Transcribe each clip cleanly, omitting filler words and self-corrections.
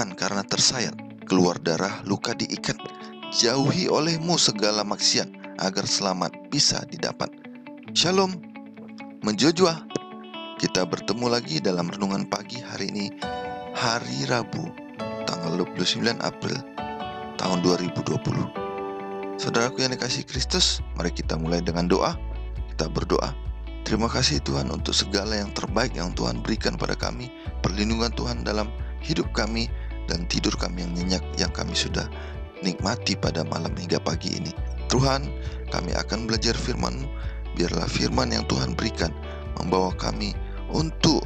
tangan karena tersayat, keluar darah luka diikat. Jauhi olehmu segala maksiat, agar selamat bisa didapat. Shalom, menjojua. Kita bertemu lagi dalam renungan pagi hari ini, hari Rabu, tanggal 29 April tahun 2020. Saudaraku yang dikasihi Kristus, mari kita mulai dengan doa. Kita berdoa. Terima kasih Tuhan untuk segala yang terbaik yang Tuhan berikan pada kami, perlindungan Tuhan dalam hidup kami, dan tidur kami yang nyenyak yang kami sudah nikmati pada malam hingga pagi ini. Tuhan, kami akan belajar firman-Mu. Biarlah firman yang Tuhan berikan membawa kami untuk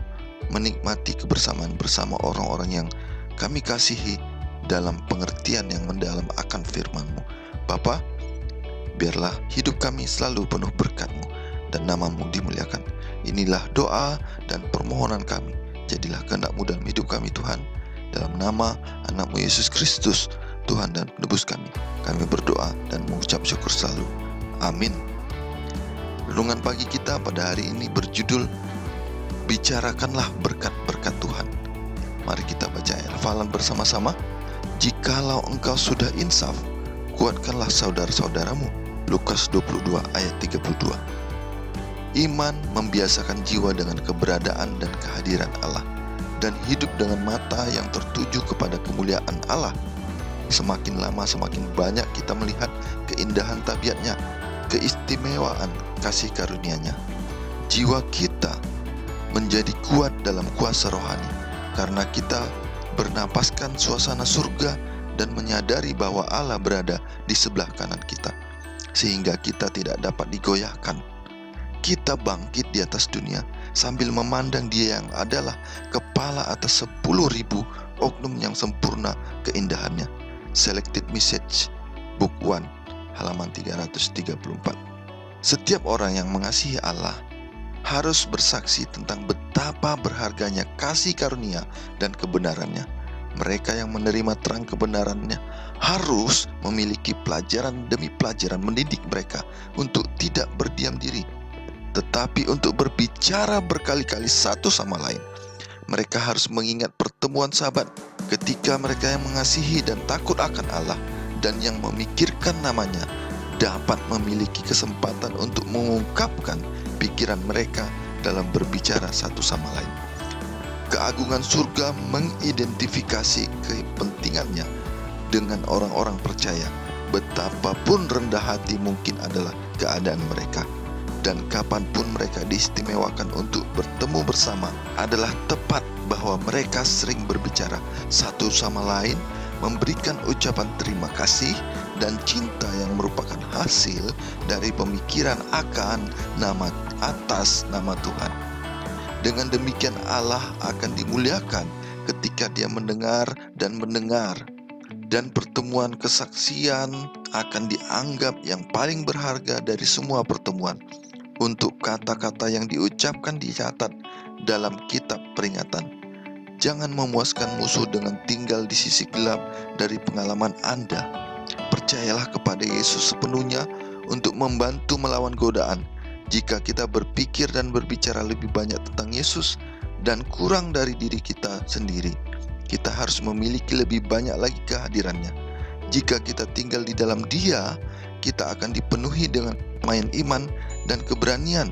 menikmati kebersamaan bersama orang-orang yang kami kasihi dalam pengertian yang mendalam akan firman-Mu. Bapa, biarlah hidup kami selalu penuh berkat-Mu dan nama-Mu dimuliakan. Inilah doa dan permohonan kami. Jadilah kehendak-Mu dalam hidup kami Tuhan. Dalam nama anak-Mu Yesus Kristus, Tuhan dan penebus kami berdoa dan mengucap syukur selalu. Amin. Renungan pagi kita pada hari ini berjudul Bicarakanlah berkat-berkat Tuhan. Mari kita baca ayat hafalan bersama-sama. Jikalau engkau sudah insaf, kuatkanlah saudara-saudaramu. Lukas 22 ayat 32. Iman membiasakan jiwa dengan keberadaan dan kehadiran Allah, dan hidup dengan mata yang tertuju kepada kemuliaan Allah. Semakin lama semakin banyak kita melihat keindahan tabiatnya, keistimewaan kasih karunia-Nya. Jiwa kita menjadi kuat dalam kuasa rohani karena kita bernapaskan suasana surga dan menyadari bahwa Allah berada di sebelah kanan kita, sehingga kita tidak dapat digoyahkan. Kita bangkit di atas dunia sambil memandang Dia yang adalah kepala atas 10.000 oknum yang sempurna keindahannya. Selected Message Book 1 halaman 334. Setiap orang yang mengasihi Allah harus bersaksi tentang betapa berharganya kasih karunia dan kebenarannya. Mereka yang menerima terang kebenarannya harus memiliki pelajaran demi pelajaran mendidik mereka untuk tidak berdiam diri, tetapi untuk berbicara berkali-kali satu sama lain. Mereka harus mengingat pertemuan sahabat ketika mereka yang mengasihi dan takut akan Allah dan yang memikirkan namanya dapat memiliki kesempatan untuk mengungkapkan pikiran mereka dalam berbicara satu sama lain. Keagungan surga mengidentifikasi kepentingannya dengan orang-orang percaya, betapapun rendah hati mungkin adalah keadaan mereka. Dan kapanpun mereka diistimewakan untuk bertemu bersama adalah tepat bahwa mereka sering berbicara satu sama lain, memberikan ucapan terima kasih dan cinta yang merupakan hasil dari pemikiran akan atas nama Tuhan. Dengan demikian Allah akan dimuliakan ketika Dia mendengar, dan pertemuan kesaksian akan dianggap yang paling berharga dari semua pertemuan. Untuk kata-kata yang diucapkan dicatat dalam kitab peringatan. Jangan memuaskan musuh dengan tinggal di sisi gelap dari pengalaman Anda. Percayalah kepada Yesus sepenuhnya untuk membantu melawan godaan. Jika kita berpikir dan berbicara lebih banyak tentang Yesus dan kurang dari diri kita sendiri, kita harus memiliki lebih banyak lagi kehadirannya. Jika kita tinggal di dalam Dia, kita akan dipenuhi dengan main iman dan keberanian,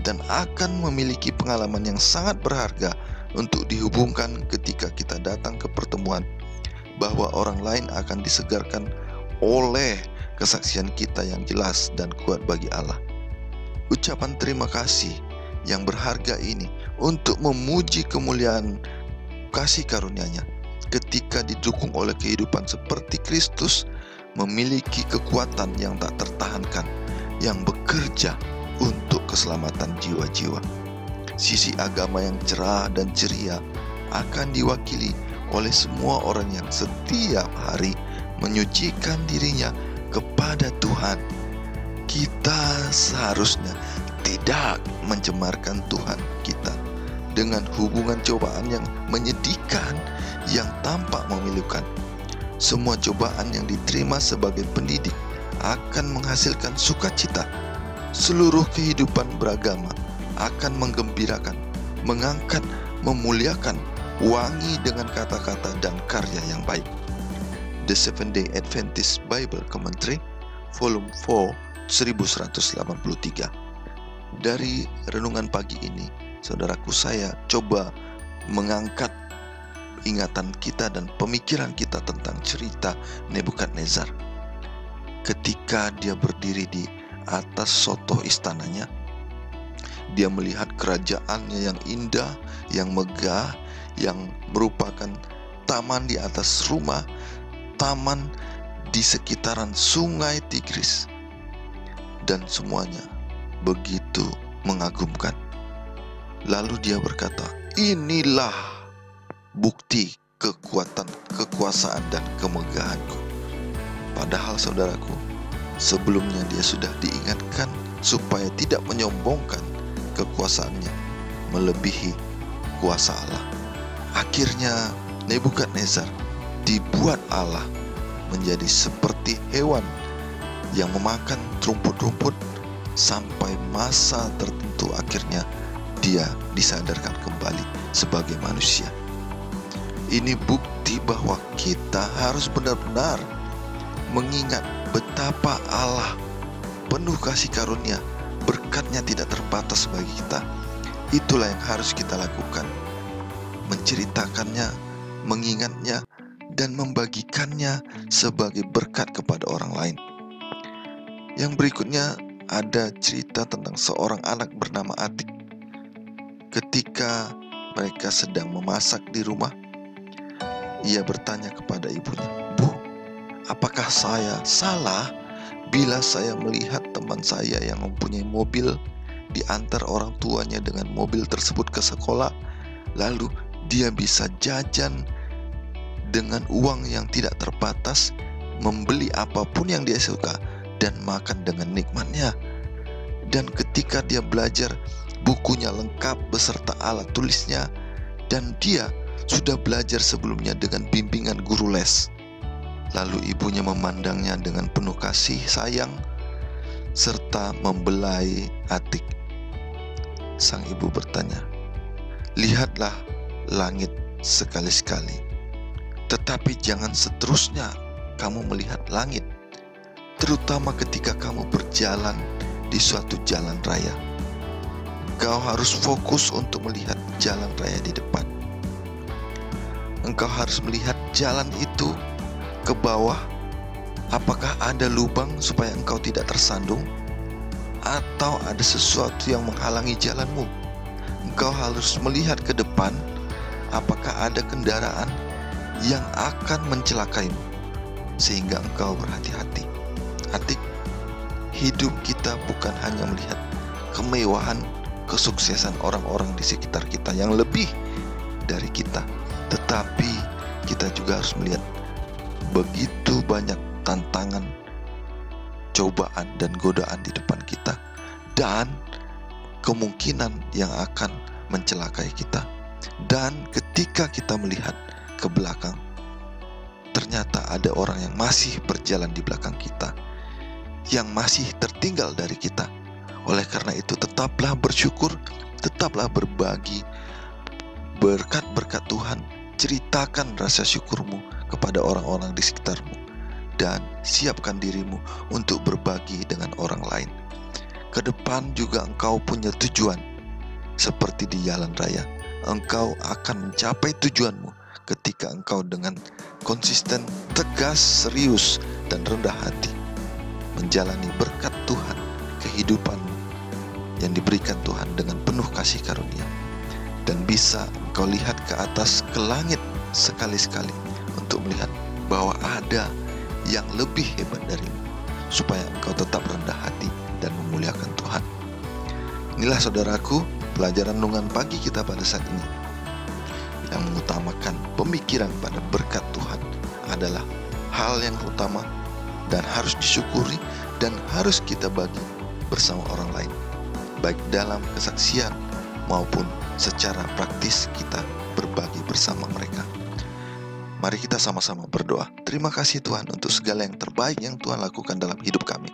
dan akan memiliki pengalaman yang sangat berharga untuk dihubungkan ketika kita datang ke pertemuan, bahwa orang lain akan disegarkan oleh kesaksian kita yang jelas dan kuat bagi Allah. Ucapan terima kasih yang berharga ini untuk memuji kemuliaan kasih karunia-Nya ketika didukung oleh kehidupan seperti Kristus, memiliki kekuatan yang tak tertahankan yang bekerja untuk keselamatan jiwa-jiwa. Sisi agama yang cerah dan ceria akan diwakili oleh semua orang yang setiap hari menyucikan dirinya kepada Tuhan. Kita seharusnya tidak mencemarkan Tuhan kita dengan hubungan cobaan yang menyedihkan, yang tampak memilukan. Semua cobaan yang diterima sebagai pendidik akan menghasilkan sukacita. Seluruh kehidupan beragama akan menggembirakan, mengangkat, memuliakan, wangi dengan kata-kata dan karya yang baik. The Seventh Day Adventist Bible Commentary, Volume 4, 1183. Dari renungan pagi ini, saudaraku, saya coba mengangkat ingatan kita dan pemikiran kita tentang cerita Nebukadnezar. Ketika dia berdiri di atas sotoh istananya, dia melihat kerajaannya yang indah, yang megah, yang merupakan taman di atas rumah, taman di sekitaran sungai Tigris, dan semuanya begitu mengagumkan. Lalu dia berkata, "Inilah bukti kekuatan, kekuasaan, dan kemegahanku." Padahal saudaraku, sebelumnya dia sudah diingatkan supaya tidak menyombongkan kekuasaannya melebihi kuasa Allah. Akhirnya Nebukadnezar dibuat Allah menjadi seperti hewan yang memakan rumput-rumput sampai masa tertentu, akhirnya dia disadarkan kembali sebagai manusia. Ini bukti bahwa kita harus benar-benar mengingat betapa Allah penuh kasih karunia, berkatnya tidak terbatas bagi kita. Itulah yang harus kita lakukan, menceritakannya, mengingatnya, dan membagikannya sebagai berkat kepada orang lain. Yang berikutnya ada cerita tentang seorang anak bernama Atik. Ketika mereka sedang memasak di rumah, ia bertanya kepada ibunya, "Bu, apakah saya salah bila saya melihat teman saya yang mempunyai mobil diantar orang tuanya dengan mobil tersebut ke sekolah, lalu dia bisa jajan dengan uang yang tidak terbatas, membeli apapun yang dia suka, dan makan dengan nikmatnya. Dan ketika dia belajar, bukunya lengkap beserta alat tulisnya, dan dia sudah belajar sebelumnya dengan bimbingan guru les." Lalu ibunya memandangnya dengan penuh kasih sayang serta membelai Atik. Sang ibu bertanya, "Lihatlah langit sekali-sekali, tetapi jangan seterusnya kamu melihat langit, terutama ketika kamu berjalan di suatu jalan raya. Engkau harus fokus untuk melihat jalan raya di depan. Engkau harus melihat jalan itu ke bawah, apakah ada lubang supaya engkau tidak tersandung, atau ada sesuatu yang menghalangi jalanmu. Engkau harus melihat ke depan, apakah ada kendaraan yang akan mencelakaimu, sehingga engkau berhati-hati." Atik, hidup kita bukan hanya melihat kemewahan, kesuksesan orang-orang di sekitar kita yang lebih dari kita, tetapi kita juga harus melihat begitu banyak tantangan, cobaan, dan godaan di depan kita, dan kemungkinan yang akan mencelakai kita. Dan ketika kita melihat ke belakang, ternyata ada orang yang masih berjalan di belakang kita, yang masih tertinggal dari kita. Oleh karena itu, tetaplah bersyukur, tetaplah berbagi berkat-berkat Tuhan. Ceritakan rasa syukurmu kepada orang-orang di sekitarmu, dan siapkan dirimu untuk berbagi dengan orang lain. Ke depan juga engkau punya tujuan. Seperti di jalan raya, engkau akan mencapai tujuanmu ketika engkau dengan konsisten, tegas, serius, dan rendah hati menjalani berkat Tuhan, kehidupanmu yang diberikan Tuhan dengan penuh kasih karunia. Dan bisa engkau lihat ke atas, ke langit sekali-sekali, untuk melihat bahwa ada yang lebih hebat darimu, supaya engkau tetap rendah hati dan memuliakan Tuhan. Inilah saudaraku, pelajaran renungan pagi kita pada saat ini, yang mengutamakan pemikiran pada berkat Tuhan adalah hal yang utama dan harus disyukuri dan harus kita bagi bersama orang lain, baik dalam kesaksian maupun secara praktis kita berbagi bersama mereka. Mari kita sama-sama berdoa. Terima kasih Tuhan untuk segala yang terbaik yang Tuhan lakukan dalam hidup kami.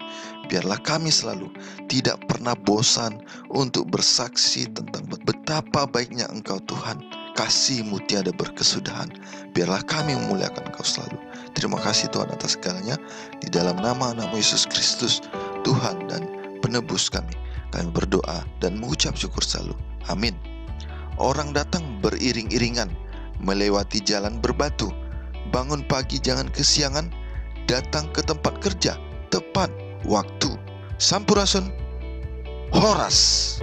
Biarlah kami selalu tidak pernah bosan untuk bersaksi tentang betapa baiknya Engkau Tuhan kasih-Mu tiada berkesudahan. Biarlah kami memuliakan Engkau selalu. Terima kasih Tuhan atas segalanya. Di dalam nama Anakmu Yesus Kristus, Tuhan dan penebus kami berdoa dan mengucap syukur selalu. Amin. Orang datang beriring-iringan, melewati jalan berbatu. Bangun pagi jangan kesiangan, datang ke tempat kerja tepat waktu. Sampurasun, Horas.